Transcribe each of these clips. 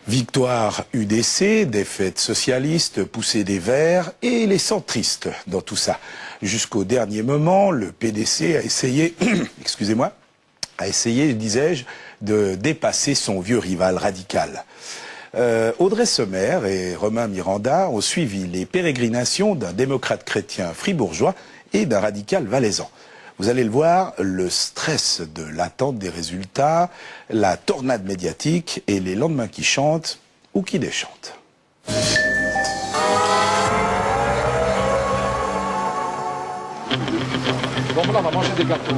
Victoire UDC, défaite socialiste, poussée des Verts et les centristes dans tout ça. Jusqu'au dernier moment, le PDC a essayé, excusez-moi, disais-je, de dépasser son vieux rival radical. Audrey Sommer et Romain Miranda ont suivi les pérégrinations d'un démocrate chrétien fribourgeois et d'un radical valaisan. Vous allez le voir, le stress de l'attente des résultats, la tornade médiatique et les lendemains qui chantent ou qui déchantent. Bon, là, on va manger des gâteaux.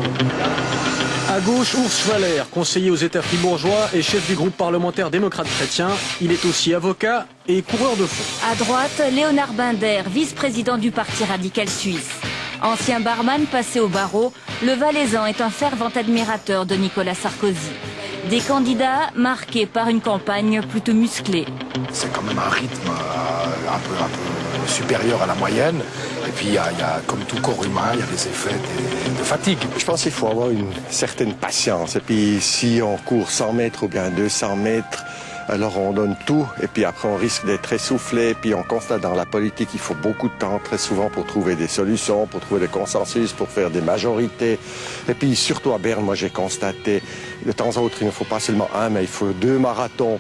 À gauche, Urs Schwaller, conseiller aux États fribourgeois et chef du groupe parlementaire démocrate chrétien. Il est aussi avocat et coureur de fond. À droite, Léonard Binder, vice-président du Parti radical suisse. Ancien barman passé au barreau, le Valaisan est un fervent admirateur de Nicolas Sarkozy. Des candidats marqués par une campagne plutôt musclée. C'est quand même un rythme un peu supérieur à la moyenne. Et puis, il y a, comme tout corps humain, il y a des effets de fatigue. Je pense qu'il faut avoir une certaine patience. Et puis, si on court 100 mètres ou bien 200 mètres, alors on donne tout. Et puis après, on risque d'être essoufflé. Et puis, on constate dans la politique qu'il faut beaucoup de temps, très souvent, pour trouver des solutions, pour trouver des consensus, pour faire des majorités. Et puis, surtout à Berne, moi, j'ai constaté, de temps en temps, il ne faut pas seulement un, mais il faut 2 marathons.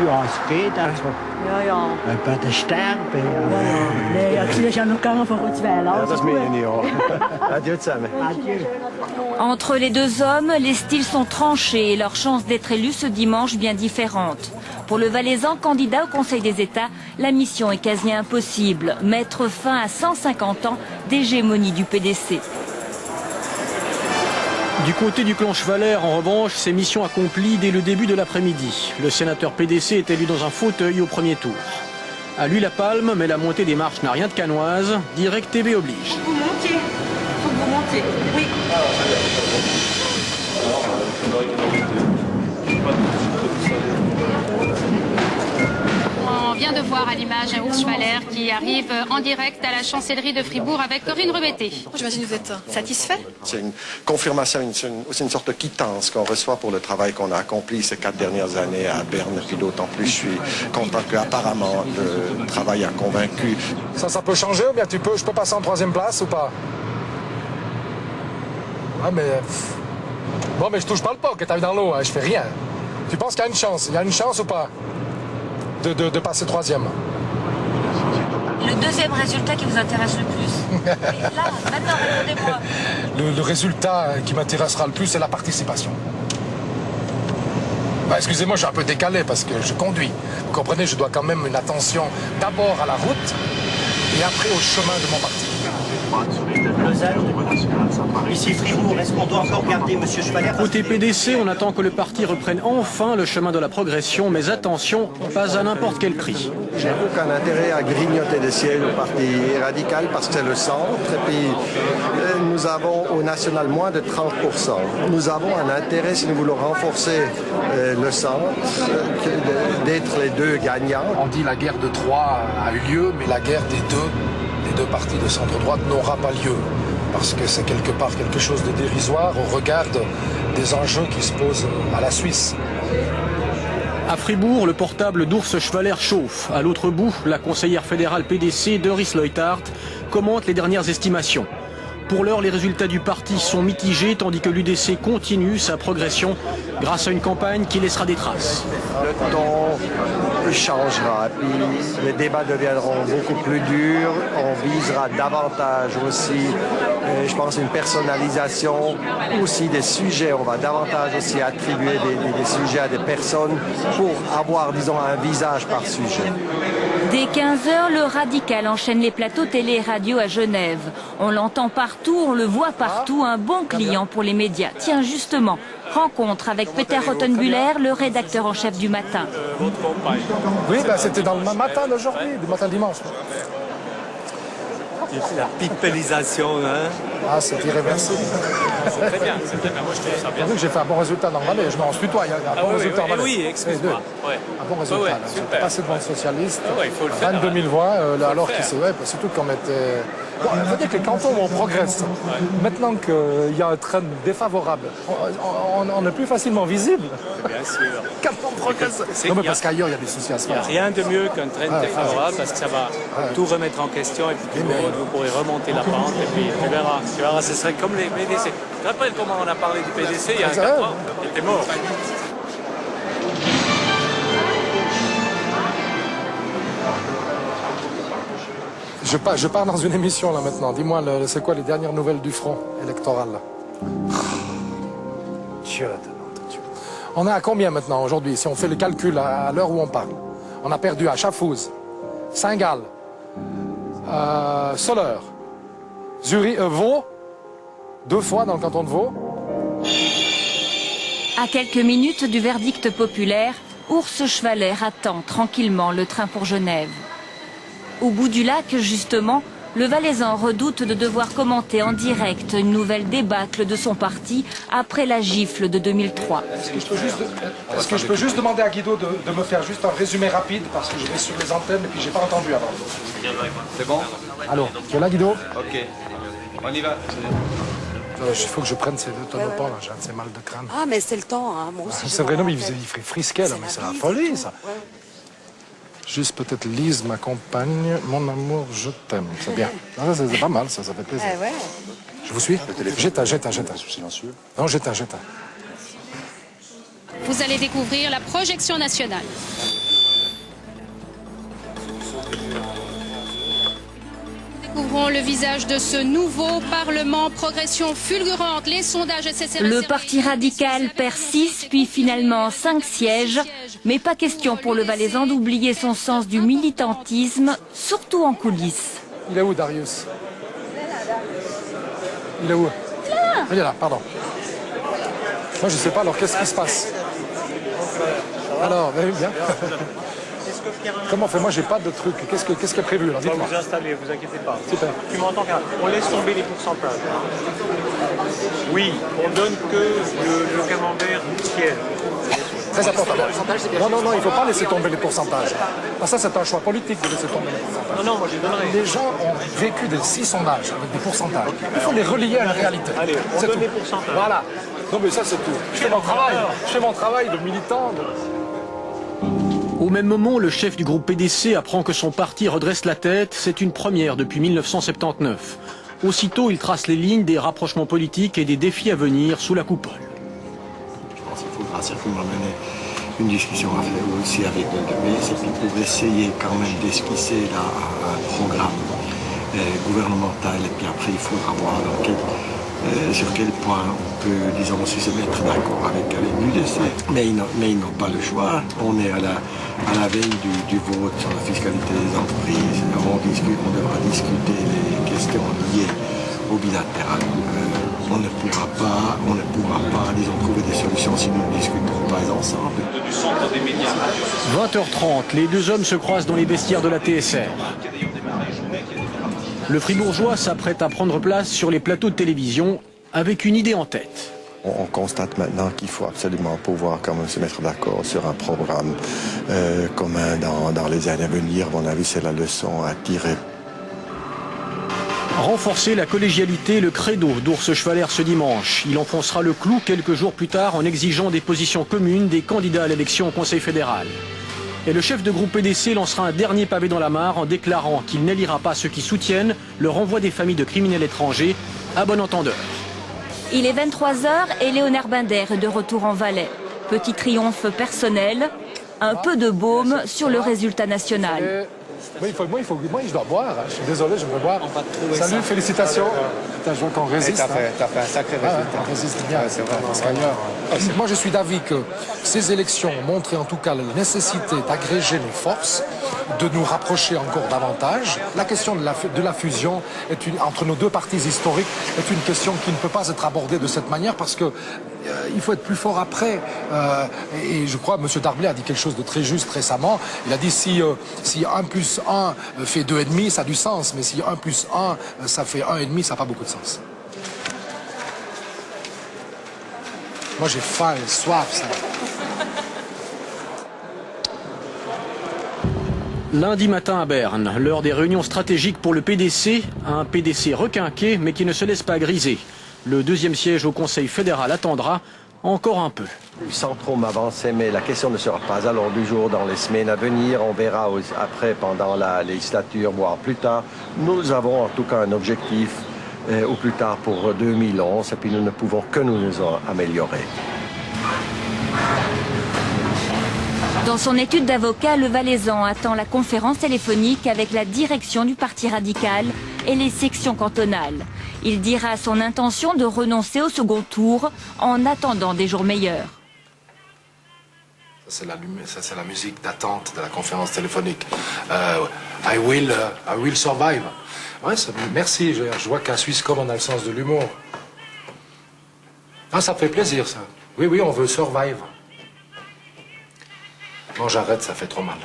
Ja, es geht also. Ja, ja. Bei der Sterbe. Nee, ja, du hast ja noch gegangen vor uns wählen. Ja, das meine ich auch. Adieu zusammen. Adieu. Entre les deux hommes, les styles sont tranchés et leurs chances d'être élus ce dimanche bien différentes. Pour le Valaisan, candidat au Conseil des États, la mission est quasi impossible. Mettre fin à 150 ans d'hégémonie du PDC. Du côté du clan Schwaller, en revanche, c'est mission accomplie dès le début de l'après-midi. Le sénateur PDC est élu dans un fauteuil au premier tour. À lui la palme, mais la montée des marches n'a rien de canoise. Direct TV oblige. Faut que vous montiez. Faut que vous montiez. Oui. On vient de voir à l'image un Urs Schwaller qui arrive en direct à la chancellerie de Fribourg avec Corinne Rebetté. J'imagine que vous êtes satisfait? C'est une confirmation, c'est une sorte de quittance qu'on reçoit pour le travail qu'on a accompli ces 4 dernières années à Berne. Et puis d'autant plus, je suis content qu'apparemment le travail a convaincu. Ça peut changer ou bien je peux passer en 3e place ou pas? Ah, mais... Bon, mais je touche pas le poc, t'arrives dans l'eau, hein, je fais rien. Tu penses qu'il y a une chance? Il y a une chance ou pas de passer 3e? Le deuxième résultat qui vous intéresse le plus? Là, maintenant, répondez-moi. Le résultat qui m'intéressera le plus, c'est la participation. Bah, excusez-moi, je suis un peu décalé parce que je conduis. Vous comprenez, je dois quand même une attention d'abord à la route et après au chemin de mon parti. Ici Fribourg, est-ce qu'on doit encore garder M. Schwaller? Côté PDC, on attend que le parti reprenne enfin le chemin de la progression, mais attention, pas à n'importe quel prix. J'ai aucun intérêt à grignoter des sièges au Parti radical parce que c'est le centre. Et puis, nous avons au national moins de 30%. Nous avons un intérêt, si nous voulons renforcer le centre, d'être les deux gagnants. On dit la guerre de Troie a eu lieu, mais la guerre des deux partis de centre-droite n'aura pas lieu. Parce que c'est quelque part quelque chose de dérisoire au regard des enjeux qui se posent à la Suisse. À Fribourg, le portable d'Urs Schwaller chauffe. À l'autre bout, la conseillère fédérale PDC, Doris Leuthard, commente les dernières estimations. Pour l'heure, les résultats du parti sont mitigés, tandis que l'UDC continue sa progression grâce à une campagne qui laissera des traces. Le ton changera, puis les débats deviendront beaucoup plus durs. On visera davantage aussi, je pense, une personnalisation aussi des sujets. On va davantage aussi attribuer des sujets à des personnes pour avoir, disons, un visage par sujet. Dès 15h, le radical enchaîne les plateaux télé et radio à Genève. On l'entend partout, on le voit partout, un bon client pour les médias. Tiens, justement, rencontre avec Peter Rottenbuller, le rédacteur en chef du Matin. Oui, ben, c'était dans le matin d'aujourd'hui, du matin dimanche. La pipelisation, hein. Ah, c'est irréversible. C'est très bien, moi je trouve ça bien. J'ai vu que j'ai fait un bon résultat dans le Valais, je m'en suis tutoie, il y a un bon résultat en Valais. Oui, excuse-moi. Ouais. Un bon résultat, Ouais, là. super. Passé devant le socialiste, il faut le faire. 22 000 voix, alors qu'il s'est... Ouais, surtout qu'on était... Bon, il faut dire que les cantons, on progresse. Maintenant qu'il y a un trend défavorable, on est plus facilement visible. Bien sûr. Quand on progresse. Non, mais parce qu'ailleurs, il y a des soucis à se faire. Il n'y a rien de mieux qu'un trend défavorable parce que ça va tout remettre en question et puis vous pourrez remonter la pente et puis tu verras, ce serait comme les PDC. Tu te rappelles comment on a parlé du PDC il y a 4 ans? Il était mort. Je pars dans une émission là maintenant. Dis-moi, c'est quoi les dernières nouvelles du front électoral là? Dieu. On est à combien maintenant aujourd'hui? Si on fait le calcul à l'heure où on parle, on a perdu à Chafouz, Saint-Gall, Soleure, Zurich, Vaud, 2 fois dans le canton de Vaud. À quelques minutes du verdict populaire, Urs Schwaller attend tranquillement le train pour Genève. Au bout du lac, justement, le Valaisan redoute de devoir commenter en direct une nouvelle débâcle de son parti après la gifle de 2003. Est-ce que je peux juste demander à Guido de me faire juste un résumé rapide parce que je vais sur les antennes et puis j'ai pas entendu avant. C'est bon? Allô, tu es là Guido? Ok, on y va. Il faut que je prenne ces 2 tonnes de pain là, j'ai un de ces mal de crâne. Ah mais c'est le temps, hein. Moi aussi. C'est vrai, non mais il frisquait là, mais c'est la folie ça. Juste peut-être Lise, ma compagne, mon amour, je t'aime. C'est bien. C'est pas mal, ça fait plaisir. Ouais. Je vous suis? J'éteins. Silencieux. Non, j'éteins. Vous allez découvrir la projection nationale. Découvrons le visage de ce nouveau Parlement. Progression fulgurante, les sondages SSR. Le parti radical perd 6, puis finalement 5 sièges. Mais pas question pour le Valaisan d'oublier son sens du militantisme, surtout en coulisses. Il est où, Darius? Il est où? Il est là, pardon. Moi, je sais pas, alors qu'est-ce qui se passe? Alors, bien. Comment on fait? Moi, j'ai pas de truc. Qu'est-ce qui est prévu là? On va vous installer, vous inquiétez pas. Super. Tu m'entends bien? On laisse tomber les pourcentages. Oui, on donne que le camembert tiers. Très important. Non, il ne faut pas laisser tomber les pourcentages. Parce que ça, c'est un choix politique de laisser tomber les pourcentages. Non, moi, je donnerai. Les gens ont vécu des 6 sondages avec des pourcentages. Il faut les relier à la réalité. Allez, on donne les pourcentages. Voilà. Non, mais ça, c'est tout. Je fais mon travail de militant. Au même moment, le chef du groupe PDC apprend que son parti redresse la tête. C'est une première depuis 1979. Aussitôt, il trace les lignes des rapprochements politiques et des défis à venir sous la coupole. Je pense qu'il faudra certainement mener une discussion à faire aussi avec le PS et puis pour essayer quand même d'esquisser un programme gouvernemental et puis après il faudra voir sur quel point on peut, disons, se mettre d'accord avec l'UDC. Mais ils n'ont pas le choix. On est à la veille du vote sur la fiscalité des entreprises. On devra discuter les questions liées au bilatéral. On ne pourra pas, disons, trouver des solutions si nous ne discuterons pas ensemble. 20h30, les 2 hommes se croisent dans les vestiaires de la TSR. Le Fribourgeois s'apprête à prendre place sur les plateaux de télévision avec une idée en tête. On constate maintenant qu'il faut absolument pouvoir quand même se mettre d'accord sur un programme commun dans les années à venir. À mon avis, c'est la leçon à tirer. Renforcer la collégialité, le credo d'Urs Schwaller ce dimanche. Il enfoncera le clou quelques jours plus tard en exigeant des positions communes des candidats à l'élection au Conseil fédéral. Et le chef de groupe PDC lancera un dernier pavé dans la mare en déclarant qu'il n'élira pas ceux qui soutiennent le renvoi des familles de criminels étrangers à bon entendeur. Il est 23h et Léonard Binder est de retour en Valais. Petit triomphe personnel, un peu de baume sur le résultat national. Moi, je dois boire. Je suis désolé, je veux boire. Salut, félicitations. Je vois qu'on résiste. T'as fait un sacré résultat. On résiste bien. C'est vraiment. Moi, je suis d'avis que ces élections ont montré en tout cas la nécessité d'agréger nos forces, de nous rapprocher encore davantage. La question de la fusion entre nos deux partis historiques est une question qui ne peut pas être abordée de cette manière parce que il faut être plus fort après. Et je crois que M. Darblay a dit quelque chose de très juste récemment. Il a dit si 1 plus 1 fait 2,5, ça a du sens. Mais si 1 plus 1, ça fait 1,5, ça n'a pas beaucoup de sens. Moi, j'ai faim, soif, ça. Lundi matin à Berne, l'heure des réunions stratégiques pour le PDC, un PDC requinqué mais qui ne se laisse pas griser. Le deuxième siège au Conseil fédéral attendra encore un peu. Sans trop m'avancer, mais la question ne sera pas à l'ordre du jour dans les semaines à venir. On verra après, pendant la législature, voire plus tard. Nous avons en tout cas un objectif au plus tard pour 2011 et puis nous ne pouvons que nous améliorer. Dans son étude d'avocat, le Valaisan attend la conférence téléphonique avec la direction du Parti radical et les sections cantonales. Il dira son intention de renoncer au second tour en attendant des jours meilleurs. Ça, c'est la musique d'attente de la conférence téléphonique. I will survive. Ouais, merci, je vois qu'à Swisscom, on a le sens de l'humour. Ah, ça fait plaisir, ça. Oui, on veut survive. Bon, j'arrête, ça fait trop mal.